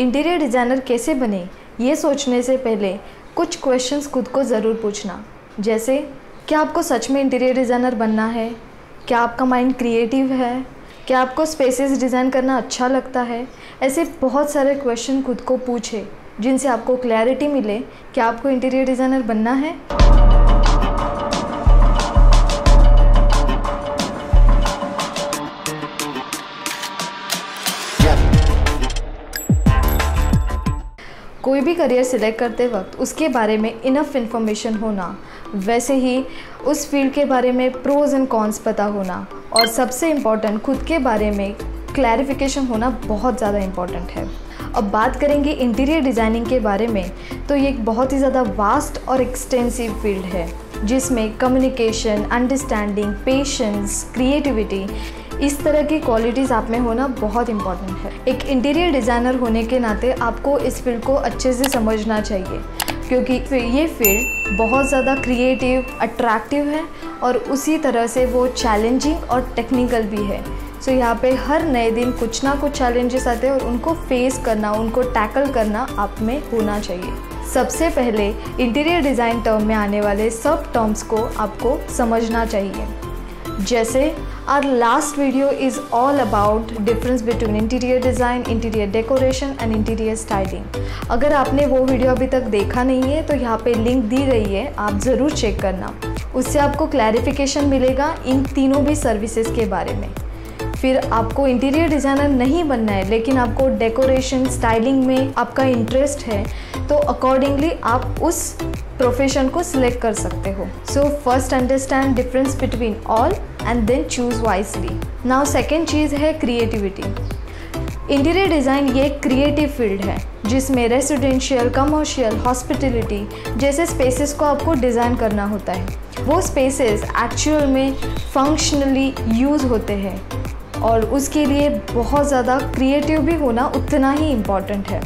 Interior designer कैसे बने, ये सोचने से पहले कुछ क्वेश्चंस खुद को ज़रूर पूछना। जैसे, क्या आपको सच में इंटीरियर डिज़ाइनर बनना है? क्या आपका माइंड क्रिएटिव है? क्या आपको स्पेसेस डिज़ाइन करना अच्छा लगता है? ऐसे बहुत सारे क्वेश्चन खुद को पूछे जिनसे आपको क्लैरिटी मिले कि आपको इंटीरियर डिज़ाइनर बनना है। कोई भी करियर सिलेक्ट करते वक्त उसके बारे में इनफ इन्फॉर्मेशन होना, वैसे ही उस फील्ड के बारे में प्रोज एंड कॉन्स पता होना, और सबसे इम्पॉर्टेंट खुद के बारे में क्लैरिफिकेशन होना बहुत ज़्यादा इम्पॉर्टेंट है। अब बात करेंगे इंटीरियर डिज़ाइनिंग के बारे में, तो ये एक बहुत ही ज़्यादा वास्ट और एक्सटेंसिव फील्ड है जिसमें कम्युनिकेशन, अंडरस्टैंडिंग, पेशेंस, क्रिएटिविटी, इस तरह की क्वालिटीज़ आप में होना बहुत इंपॉर्टेंट है। एक इंटीरियर डिज़ाइनर होने के नाते आपको इस फील्ड को अच्छे से समझना चाहिए, क्योंकि ये फील्ड बहुत ज़्यादा क्रिएटिव, अट्रैक्टिव है और उसी तरह से वो चैलेंजिंग और टेक्निकल भी है। सो यहाँ पे हर नए दिन कुछ ना कुछ चैलेंजेस आते हैं और उनको फेस करना, उनको टैकल करना आप में होना चाहिए। सबसे पहले इंटीरियर डिज़ाइन टर्म में आने वाले सब टर्म्स को आपको समझना चाहिए। जैसे our last video is all about difference between interior design, interior decoration and interior styling। अगर आपने वो वीडियो अभी तक देखा नहीं है तो यहाँ पे लिंक दी गई है, आप ज़रूर चेक करना। उससे आपको क्लैरिफिकेशन मिलेगा इन तीनों भी सर्विसेज के बारे में। फिर आपको इंटीरियर डिज़ाइनर नहीं बनना है लेकिन आपको डेकोरेशन, स्टाइलिंग में आपका इंटरेस्ट है, तो अकॉर्डिंगली आप उस प्रोफेशन को सिलेक्ट कर सकते हो। So first understand difference between all and then choose wisely. Now second चीज़ है क्रिएटिविटी। इंटीरियर डिज़ाइन ये एक क्रिएटिव फील्ड है जिसमें रेसिडेंशियल, कमर्शियल, हॉस्पिटैलिटी जैसे स्पेसेस को आपको डिज़ाइन करना होता है। वो स्पेसेस एक्चुअल में फंक्शनली यूज़ होते हैं और उसके लिए बहुत ज़्यादा क्रिएटिव भी होना उतना ही इम्पॉर्टेंट है।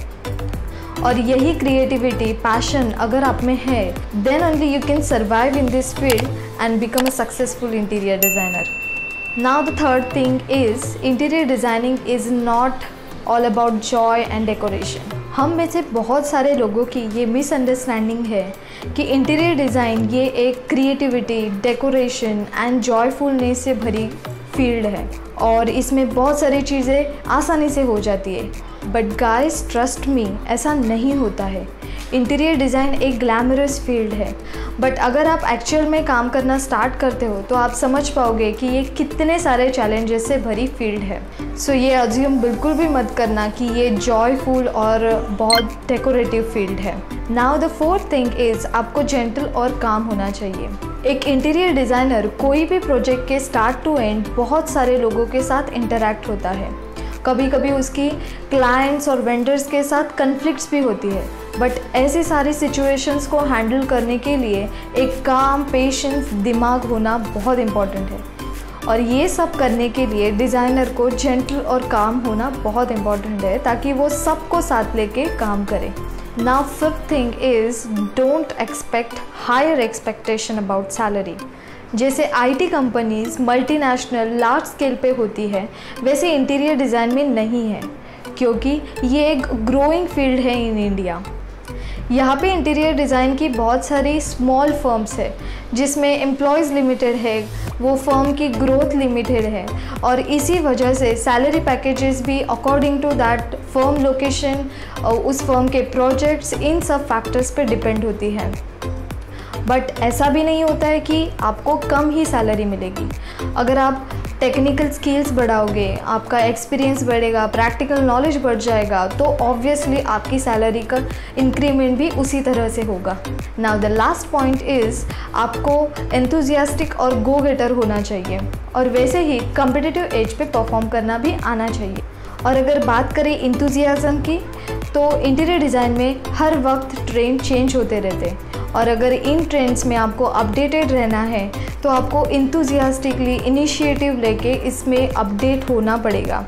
और यही क्रिएटिविटी, पैशन अगर आप में है, then only you can survive in this field and become a successful interior designer. Now the third thing is interior designing is not all about joy and decoration. हम में से बहुत सारे लोगों की ये मिसअंडरस्टैंडिंग है कि इंटीरियर डिज़ाइन ये एक क्रिएटिविटी, डेकोरेशन एंड जॉयफुलनेस से भरी फील्ड है और इसमें बहुत सारी चीज़ें आसानी से हो जाती है। बट गाइस, ट्रस्ट मी, ऐसा नहीं होता है। इंटीरियर डिज़ाइन एक ग्लैमरस फील्ड है, बट अगर आप एक्चुअल में काम करना स्टार्ट करते हो तो आप समझ पाओगे कि ये कितने सारे चैलेंजेस से भरी फील्ड है। सो ये अज्यूम बिल्कुल भी मत करना कि ये जॉयफुल और बहुत डेकोरेटिव फील्ड है। Now the fourth thing is आपको जेंटल और काम होना चाहिए। एक इंटीरियर डिज़ाइनर कोई भी प्रोजेक्ट के स्टार्ट टू एंड बहुत सारे लोगों के साथ इंटरैक्ट होता है। कभी कभी उसकी क्लाइंट्स और वेंडर्स के साथ कन्फ्लिक्ट्स भी होती है, बट ऐसी सारी सिचुएशंस को हैंडल करने के लिए एक काम, पेशेंस, दिमाग होना बहुत इम्पॉर्टेंट है। और ये सब करने के लिए डिज़ाइनर को जेंटल और काम होना बहुत इम्पॉर्टेंट है ताकि वो सबको साथ लेके काम करे। Now fifth thing is don't expect higher expectation about salary। जैसे IT companies multinational large scale पे होती है, वैसे इंटीरियर डिज़ाइन में नहीं है, क्योंकि ये एक ग्रोइंग फील्ड है इन इंडिया। यहाँ पे इंटीरियर डिज़ाइन की बहुत सारी स्मॉल फर्म्स है जिसमें एम्प्लॉयज़ लिमिटेड है, वो फर्म की ग्रोथ लिमिटेड है और इसी वजह से सैलरी पैकेजेस भी according to that firm location, उस फर्म के प्रोजेक्ट्स, इन सब फैक्टर्स पे डिपेंड होती है। बट ऐसा भी नहीं होता है कि आपको कम ही सैलरी मिलेगी। अगर आप टेक्निकल स्किल्स बढ़ाओगे, आपका एक्सपीरियंस बढ़ेगा, प्रैक्टिकल नॉलेज बढ़ जाएगा, तो ऑब्वियसली आपकी सैलरी का इंक्रीमेंट भी उसी तरह से होगा। Now the last point is आपको एंथुजियास्टिक और गो गेटर होना चाहिए और वैसे ही कम्पिटिटिव एज पे परफॉर्म करना भी आना चाहिए। और अगर बात करें इंथुजियाज़म की, तो इंटीरियर डिज़ाइन में हर वक्त ट्रेंड चेंज होते रहते हैं और अगर इन ट्रेंड्स में आपको अपडेटेड रहना है तो आपको इंथुजियास्टिकली इनिशिएटिव लेके इसमें अपडेट होना पड़ेगा।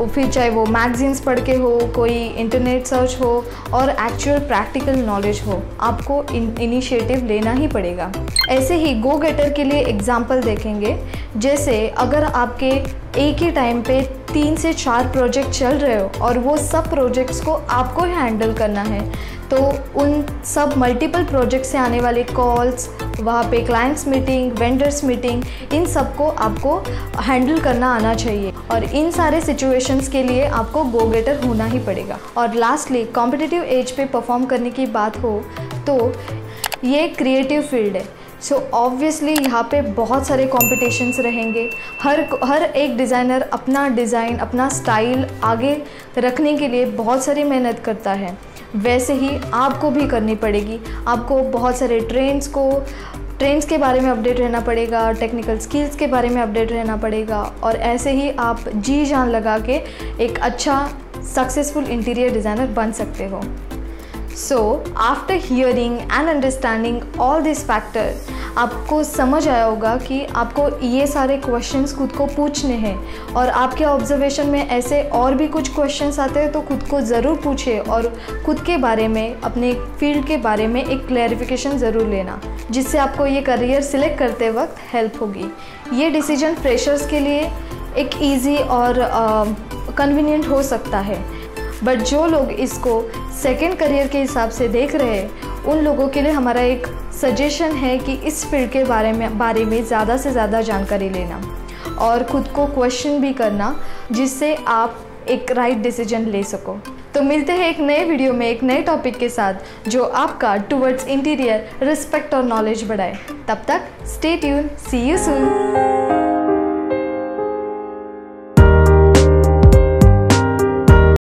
फिर चाहे वो मैगजीन्स पढ़ के हो, कोई इंटरनेट सर्च हो और एक्चुअल प्रैक्टिकल नॉलेज हो, आपको इनिशिएटिव लेना ही पड़ेगा। ऐसे ही गो गेटर के लिए एग्जांपल देखेंगे। जैसे अगर आपके एक ही टाइम पे 3 से 4 प्रोजेक्ट चल रहे हो और वो सब प्रोजेक्ट्स को आपको ही हैंडल करना है, तो उन सब मल्टीपल प्रोजेक्ट से आने वाले कॉल्स, वहाँ पे क्लाइंट्स मीटिंग, वेंडर्स मीटिंग, इन सब को आपको हैंडल करना आना चाहिए और इन सारे सिचुएशंस के लिए आपको गो गेटर होना ही पड़ेगा। और लास्टली कॉम्पिटिटिव एज पे परफॉर्म करने की बात हो तो ये क्रिएटिव फील्ड है, सो ऑब्वियसली यहाँ पे बहुत सारे कॉम्पिटिशन्स रहेंगे। हर एक डिज़ाइनर अपना डिज़ाइन, अपना स्टाइल आगे रखने के लिए बहुत सारी मेहनत करता है, वैसे ही आपको भी करनी पड़ेगी। आपको बहुत सारे ट्रेंड्स के बारे में अपडेट रहना पड़ेगा, टेक्निकल स्किल्स के बारे में अपडेट रहना पड़ेगा और ऐसे ही आप जी जान लगा के एक अच्छा सक्सेसफुल इंटीरियर डिज़ाइनर बन सकते हो। So, after hearing and understanding all these factors, आपको समझ आया होगा कि आपको ये सारे क्वेश्चंस खुद को पूछने हैं और आपके ऑब्जर्वेशन में ऐसे और भी कुछ क्वेश्चंस आते हैं तो खुद को ज़रूर पूछे और खुद के बारे में, अपने फील्ड के बारे में एक क्लैरिफिकेशन ज़रूर लेना, जिससे आपको ये करियर सिलेक्ट करते वक्त हेल्प होगी। ये डिसीजन फ्रेशर्स के लिए एक ईजी और कन्वीनियंट हो सकता है, बट जो लोग इसको सेकेंड करियर के हिसाब से देख रहे हैं उन लोगों के लिए हमारा एक सजेशन है कि इस फील्ड के बारे में ज़्यादा से ज़्यादा जानकारी लेना और ख़ुद को क्वेश्चन भी करना, जिससे आप एक राइट डिसीजन ले सको। तो मिलते हैं एक नए वीडियो में एक नए टॉपिक के साथ जो आपका टुवर्ड्स इंटीरियर रिस्पेक्ट और नॉलेज बढ़ाए। तब तक stay tune, see you soon.